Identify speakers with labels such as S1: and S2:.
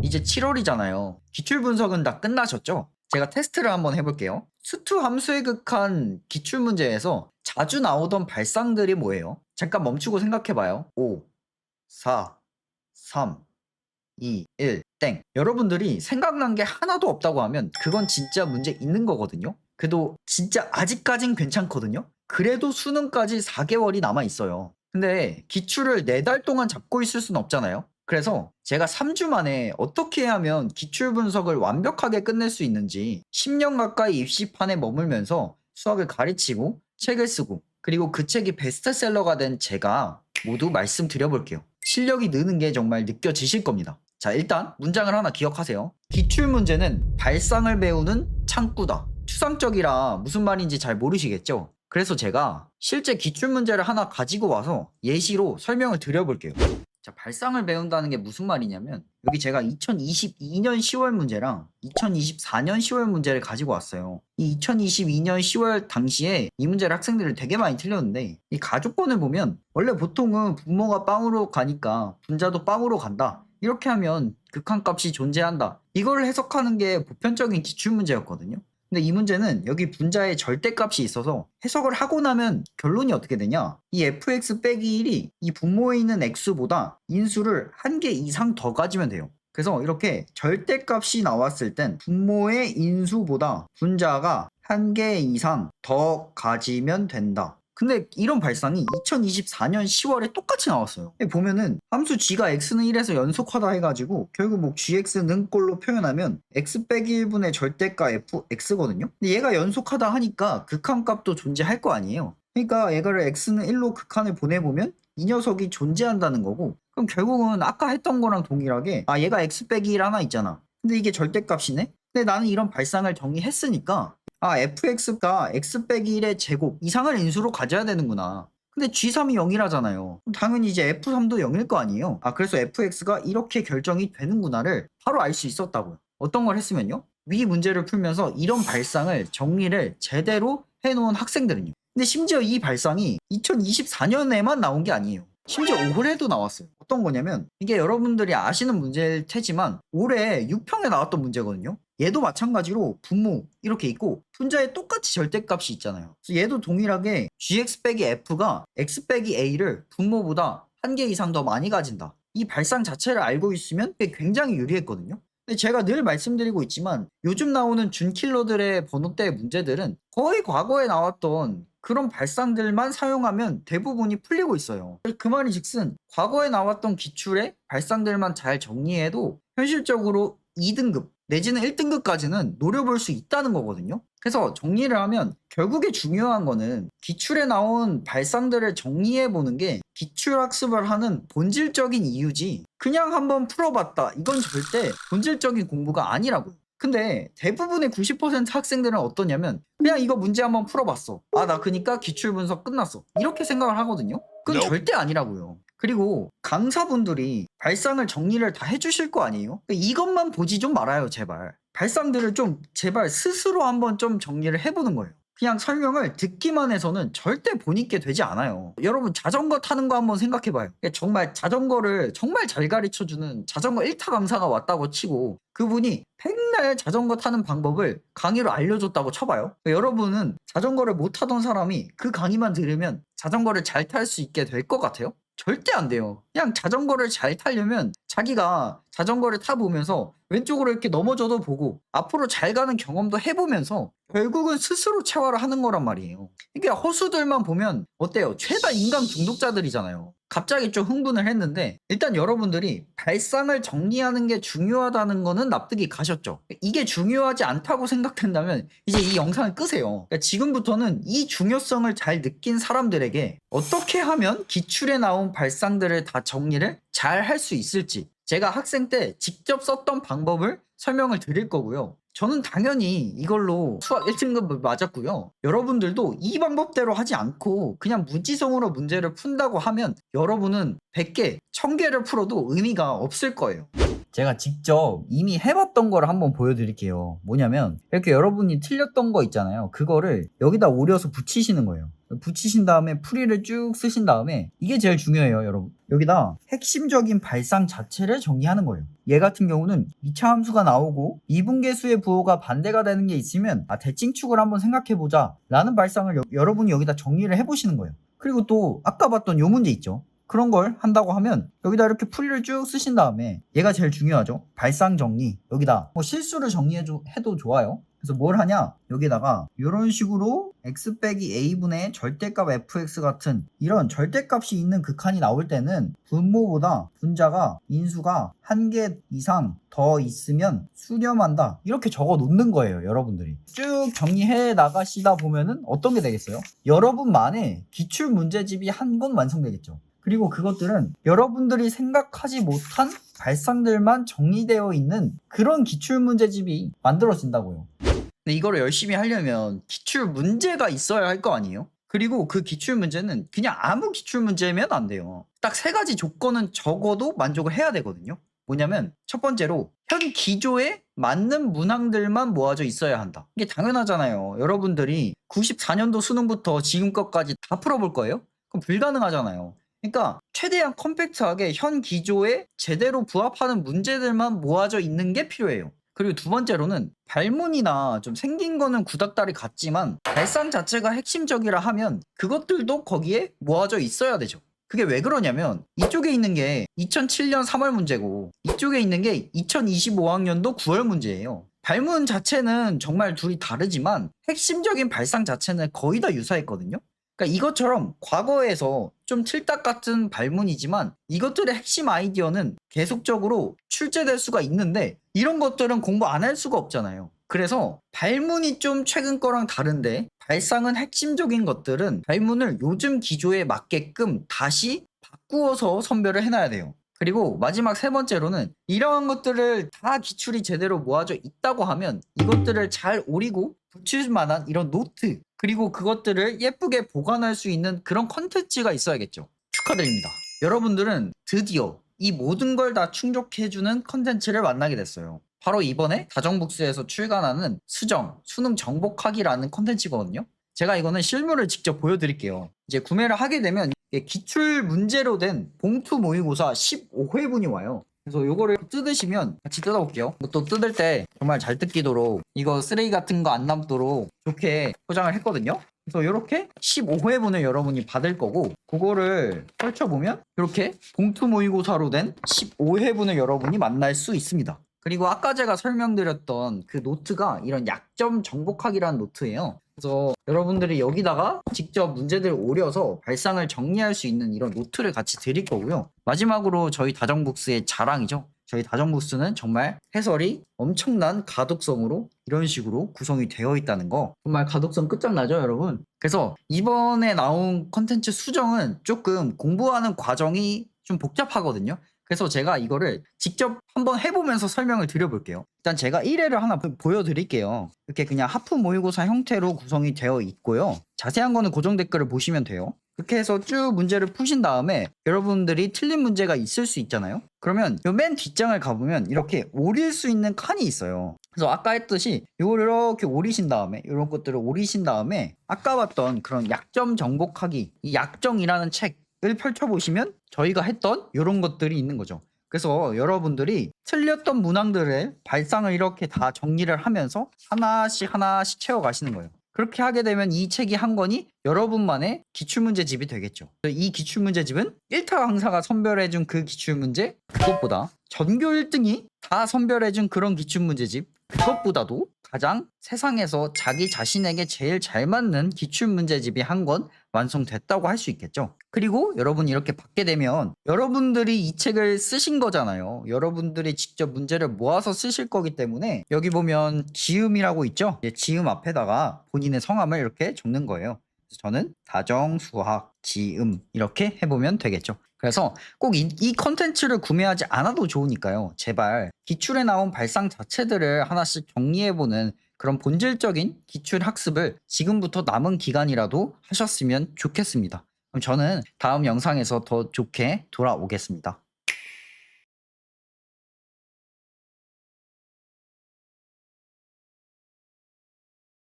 S1: 이제 7월이잖아요. 기출 분석은 다 끝나셨죠? 제가 테스트를 한번 해볼게요. 수투 함수에 극한 기출 문제에서 자주 나오던 발상들이 뭐예요? 잠깐 멈추고 생각해봐요. 5, 4, 3, 2, 1, 땡. 여러분들이 생각난 게 하나도 없다고 하면 그건 진짜 문제 있는 거거든요. 그래도 진짜 아직까진 괜찮거든요. 그래도 수능까지 4개월이 남아 있어요. 근데 기출을 4달 동안 잡고 있을 순 없잖아요. 그래서 제가 3주 만에 어떻게 하면 기출 분석을 완벽하게 끝낼 수 있는지 10년 가까이 입시판에 머물면서 수학을 가르치고 책을 쓰고 그리고 그 책이 베스트셀러가 된 제가 모두 말씀드려볼게요. 실력이 느는 게 정말 느껴지실 겁니다. 자, 일단 문장을 하나 기억하세요. 기출 문제는 발상을 배우는 창구다. 추상적이라 무슨 말인지 잘 모르시겠죠? 그래서 제가 실제 기출 문제를 하나 가지고 와서 예시로 설명을 드려볼게요. 자, 발상을 배운다는 게 무슨 말이냐면 여기 제가 2022년 10월 문제랑 2024년 10월 문제를 가지고 왔어요. 이 2022년 10월 당시에 이 문제를 학생들이 되게 많이 틀렸는데 이 가족권을 보면 원래 보통은 부모가 빵으로 가니까 분자도 빵으로 간다. 이렇게 하면 극한값이 존재한다. 이걸 해석하는 게 보편적인 기출문제였거든요. 근데 이 문제는 여기 분자에 절대값이 있어서 해석을 하고 나면 결론이 어떻게 되냐? 이 fx 빼기 1이 이 분모에 있는 x보다 인수를 한 개 이상 더 가지면 돼요. 그래서 이렇게 절대값이 나왔을 땐 분모의 인수보다 분자가 한 개 이상 더 가지면 된다. 근데 이런 발상이 2024년 10월에 똑같이 나왔어요. 보면은 함수 g가 x는 1에서 연속하다 해가지고 결국 뭐 gx는 꼴로 표현하면 x 빼기 1분의 절대가 fx거든요. 근데 얘가 연속하다 하니까 극한값도 존재할 거 아니에요. 그러니까 얘가를 x는 1로 극한을 보내보면 이 녀석이 존재한다는 거고, 그럼 결국은 아까 했던 거랑 동일하게 얘가 x 빼기 1 하나 있잖아. 근데 이게 절대값이네? 근데 나는 이런 발상을 정리했으니까 fx가 x 빼기 1의 제곱 이상을 인수로 가져야 되는구나. 근데 g3이 0이라잖아요. 당연히 이제 f3도 0일 거 아니에요. 그래서 fx가 이렇게 결정이 되는구나를 바로 알 수 있었다고요. 어떤 걸 했으면요? 위 문제를 풀면서 이런 발상을 정리를 제대로 해놓은 학생들은요. 근데 심지어 이 발상이 2024년에만 나온 게 아니에요. 심지어 올해도 나왔어요. 어떤 거냐면 이게 여러분들이 아시는 문제일 테지만 올해 6평에 나왔던 문제거든요. 얘도 마찬가지로 분모 이렇게 있고 분자에 똑같이 절대값이 있잖아요. 그래서 얘도 동일하게 gx 빼기 f가 x 빼기 a를 분모보다 한 개 이상 더 많이 가진다. 이 발상 자체를 알고 있으면 굉장히 유리했거든요. 근데 제가 늘 말씀드리고 있지만 요즘 나오는 준킬러들의 번호대 문제들은 거의 과거에 나왔던 그런 발상들만 사용하면 대부분이 풀리고 있어요. 그 말이 즉슨 과거에 나왔던 기출의 발상들만 잘 정리해도 현실적으로 2등급 내지는 1등급까지는 노려볼 수 있다는 거거든요. 그래서 정리를 하면 결국에 중요한 거는 기출에 나온 발상들을 정리해보는 게 기출학습을 하는 본질적인 이유지, 그냥 한번 풀어봤다 이건 절대 본질적인 공부가 아니라고요. 근데 대부분의 90% 학생들은 어떠냐면 그냥 이거 문제 한번 풀어봤어. 나 그니까 기출 분석 끝났어. 이렇게 생각을 하거든요. 그건 절대 아니라고요. 그리고 강사분들이 발상을 정리를 다 해주실 거 아니에요? 이것만 보지 좀 말아요, 제발. 발상들을 좀 제발 스스로 한번 좀 정리를 해보는 거예요. 그냥 설명을 듣기만 해서는 절대 본있게 되지 않아요. 여러분 자전거 타는 거 한번 생각해봐요. 정말 자전거를 정말 잘 가르쳐주는 자전거 1타 강사가 왔다고 치고 그분이 맨날 자전거 타는 방법을 강의로 알려줬다고 쳐봐요. 여러분은 자전거를 못 타던 사람이 그 강의만 들으면 자전거를 잘 탈 수 있게 될 것 같아요? 절대 안 돼요. 그냥 자전거를 잘 타려면 자기가 자전거를 타보면서 왼쪽으로 이렇게 넘어져도 보고 앞으로 잘 가는 경험도 해보면서 결국은 스스로 체화를 하는 거란 말이에요. 이게 허수들만 보면 어때요? 최다 인간 중독자들이잖아요. 갑자기 좀 흥분을 했는데 일단 여러분들이 발상을 정리하는 게 중요하다는 거는 납득이 가셨죠? 이게 중요하지 않다고 생각된다면 이제 이 영상을 끄세요. 그러니까 지금부터는 이 중요성을 잘 느낀 사람들에게 어떻게 하면 기출에 나온 발상들을 다 정리를 잘 할 수 있을지 제가 학생 때 직접 썼던 방법을 설명을 드릴 거고요. 저는 당연히 이걸로 수학 1등급 맞았고요. 여러분들도 이 방법대로 하지 않고 그냥 무지성으로 문제를 푼다고 하면 여러분은 100개, 1000개를 풀어도 의미가 없을 거예요. 제가 직접 이미 해봤던 거를 한번 보여드릴게요. 뭐냐면 이렇게 여러분이 틀렸던 거 있잖아요. 그거를 여기다 오려서 붙이시는 거예요. 붙이신 다음에 풀이를 쭉 쓰신 다음에 이게 제일 중요해요, 여러분. 여기다 핵심적인 발상 자체를 정리하는 거예요. 얘 같은 경우는 2차 함수가 나오고 미분계수의 부호가 반대가 되는 게 있으면 대칭축을 한번 생각해보자 라는 발상을 여러분이 여기다 정리를 해보시는 거예요. 그리고 또 아까 봤던 요 문제 있죠. 그런 걸 한다고 하면 여기다 이렇게 풀이를 쭉 쓰신 다음에 얘가 제일 중요하죠. 발상 정리. 여기다 뭐 실수를 정리해도 좋아요. 그래서 뭘 하냐, 여기다가 이런 식으로 x 빼기 a분의 절대값 fx 같은 이런 절대값이 있는 극한이 나올 때는 분모보다 분자가 인수가 한 개 이상 더 있으면 수렴한다, 이렇게 적어 놓는 거예요. 여러분들이 쭉 정리해 나가시다 보면은 어떤 게 되겠어요? 여러분만의 기출 문제집이 한 권 완성되겠죠. 그리고 그것들은 여러분들이 생각하지 못한 발상들만 정리되어 있는 그런 기출문제집이 만들어진다고요. 근데 이거를 열심히 하려면 기출문제가 있어야 할 거 아니에요? 그리고 그 기출문제는 그냥 아무 기출문제면 안 돼요. 딱 3가지 조건은 적어도 만족을 해야 되거든요. 뭐냐면 첫 번째로 현 기조에 맞는 문항들만 모아져 있어야 한다. 이게 당연하잖아요. 여러분들이 94년도 수능부터 지금껏까지 다 풀어볼 거예요? 그럼 불가능하잖아요. 그러니까 최대한 컴팩트하게 현 기조에 제대로 부합하는 문제들만 모아져 있는 게 필요해요. 그리고 두 번째로는 발문이나 좀 생긴 거는 구닥다리 같지만 발상 자체가 핵심적이라 하면 그것들도 거기에 모아져 있어야 되죠. 그게 왜 그러냐면 이쪽에 있는 게 2007년 3월 문제고 이쪽에 있는 게 2025학년도 9월 문제예요. 발문 자체는 정말 둘이 다르지만 핵심적인 발상 자체는 거의 다 유사했거든요. 그러니까 이것처럼 과거에서 좀 틀딱 같은 발문이지만 이것들의 핵심 아이디어는 계속적으로 출제될 수가 있는데 이런 것들은 공부 안 할 수가 없잖아요. 그래서 발문이 좀 최근 거랑 다른데 발상은 핵심적인 것들은 발문을 요즘 기조에 맞게끔 다시 바꾸어서 선별을 해놔야 돼요. 그리고 마지막 3번째로는 이러한 것들을 다 기출이 제대로 모아져 있다고 하면 이것들을 잘 오리고 붙일 만한 이런 노트, 그리고 그것들을 예쁘게 보관할 수 있는 그런 컨텐츠가 있어야겠죠. 축하드립니다. 여러분들은 드디어 이 모든 걸 다 충족해주는 컨텐츠를 만나게 됐어요. 바로 이번에 다정북스에서 출간하는 수능 정복하기라는 컨텐츠거든요. 제가 이거는 실물을 직접 보여드릴게요. 이제 구매를 하게 되면 기출 문제로 된 봉투 모의고사 15회분이 와요. 그래서 요거를 뜯으시면 같이 뜯어볼게요. 또 뜯을 때 정말 잘 뜯기도록 이거 쓰레기 같은 거 안 남도록 좋게 포장을 했거든요. 그래서 이렇게 15회분을 여러분이 받을 거고 그거를 펼쳐보면 이렇게 봉투 모의고사로 된 15회분을 여러분이 만날 수 있습니다. 그리고 아까 제가 설명드렸던 그 노트가 이런 약점 정복하기라는 노트예요. 그래서 여러분들이 여기다가 직접 문제들을 오려서 발상을 정리할 수 있는 이런 노트를 같이 드릴 거고요. 마지막으로 저희 다정북스의 자랑이죠. 저희 다정북스는 정말 해설이 엄청난 가독성으로 이런 식으로 구성이 되어 있다는 거, 정말 가독성 끝장나죠, 여러분? 그래서 이번에 나온 컨텐츠 수정은 조금 공부하는 과정이 좀 복잡하거든요. 그래서 제가 이거를 직접 한번 해보면서 설명을 드려볼게요. 일단 제가 1회를 하나 보여드릴게요. 이렇게 그냥 하프 모의고사 형태로 구성이 되어 있고요. 자세한 거는 고정 댓글을 보시면 돼요. 그렇게 해서 쭉 문제를 푸신 다음에 여러분들이 틀린 문제가 있을 수 있잖아요. 그러면 요 맨 뒷장을 가보면 이렇게 오릴 수 있는 칸이 있어요. 그래서 아까 했듯이 이걸 이렇게 오리신 다음에 이런 것들을 오리신 다음에 아까 봤던 그런 약점 정복하기, 이 약정이라는 책을 펼쳐보시면 저희가 했던 이런 것들이 있는 거죠. 그래서 여러분들이 틀렸던 문항들의 발상을 이렇게 다 정리를 하면서 하나씩 채워가시는 거예요. 그렇게 하게 되면 이 책이 한 권이 여러분만의 기출문제집이 되겠죠. 이 기출문제집은 1타 강사가 선별해준 그 기출문제, 그것보다 전교 1등이 다 선별해준 그런 기출문제집, 그것보다도 가장 세상에서 자기 자신에게 제일 잘 맞는 기출문제집이 한 권 완성됐다고 할 수 있겠죠. 그리고 여러분이 이렇게 받게 되면 여러분들이 이 책을 쓰신 거잖아요. 여러분들이 직접 문제를 모아서 쓰실 거기 때문에 여기 보면 지음이라고 있죠. 지음 앞에다가 본인의 성함을 이렇게 적는 거예요. 그래서 저는 다정, 수학, 지음 이렇게 해보면 되겠죠. 그래서 꼭 이 컨텐츠를 구매하지 않아도 좋으니까요. 제발 기출에 나온 발상 자체들을 하나씩 정리해보는 그런 본질적인 기출 학습을 지금부터 남은 기간이라도 하셨으면 좋겠습니다. 그럼 저는 다음 영상에서 더 좋게 돌아오겠습니다.